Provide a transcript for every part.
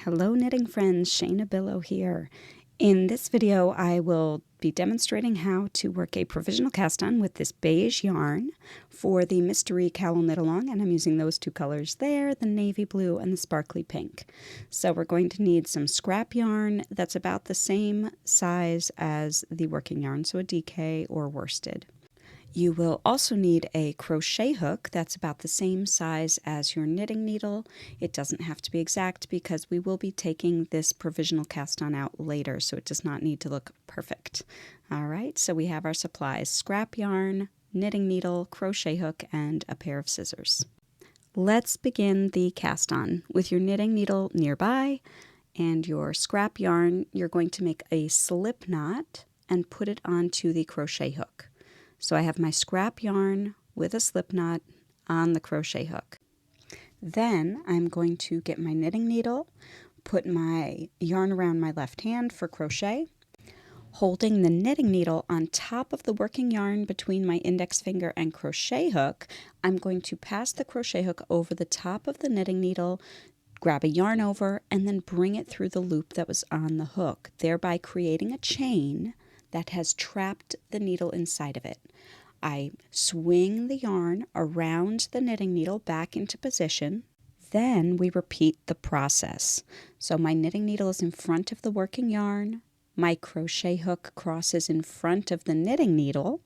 Hello knitting friends, Shaina Bilow here. In this video I will be demonstrating how to work a provisional cast on with this beige yarn for the Mystery Cowl Knit-Along, and I'm using those two colors there, the navy blue and the sparkly pink. So we're going to need some scrap yarn that's about the same size as the working yarn, so a DK or worsted. You will also need a crochet hook that's about the same size as your knitting needle. It doesn't have to be exact because we will be taking this provisional cast on out later, so it does not need to look perfect. All right, so we have our supplies: scrap yarn, knitting needle, crochet hook, and a pair of scissors. Let's begin the cast on. With your knitting needle nearby and your scrap yarn, you're going to make a slip knot and put it onto the crochet hook. So I have my scrap yarn with a slip knot on the crochet hook. Then I'm going to get my knitting needle, put my yarn around my left hand for crochet, holding the knitting needle on top of the working yarn between my index finger and crochet hook. I'm going to pass the crochet hook over the top of the knitting needle, grab a yarn over, and then bring it through the loop that was on the hook, thereby creating a chain that has trapped the needle inside of it. I swing the yarn around the knitting needle back into position. Then we repeat the process. So my knitting needle is in front of the working yarn, my crochet hook crosses in front of the knitting needle,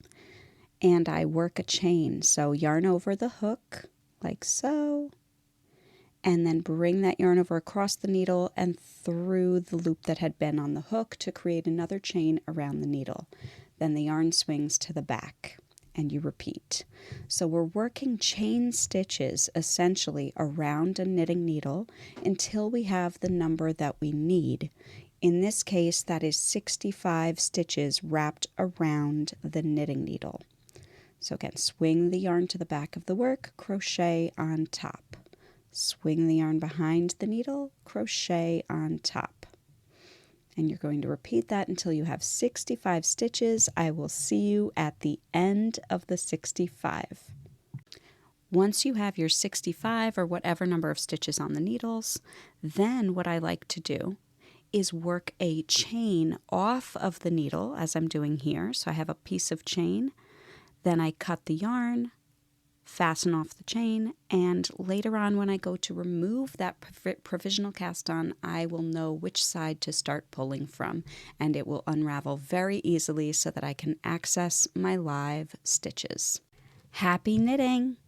and I work a chain. So yarn over the hook, like so, and then bring that yarn over across the needle and through the loop that had been on the hook to create another chain around the needle. Then the yarn swings to the back and you repeat. So we're working chain stitches essentially around a knitting needle until we have the number that we need. In this case, that is 65 stitches wrapped around the knitting needle. So again, swing the yarn to the back of the work, crochet on top. Swing the yarn behind the needle, crochet on top. And you're going to repeat that until you have 65 stitches. I will see you at the end of the 65. Once you have your 65 or whatever number of stitches on the needles, then what I like to do is work a chain off of the needle as I'm doing here. So I have a piece of chain, then I cut the yarn, fasten off the chain, and later on when I go to remove that provisional cast on, I will know which side to start pulling from, and it will unravel very easily so that I can access my live stitches. Happy knitting!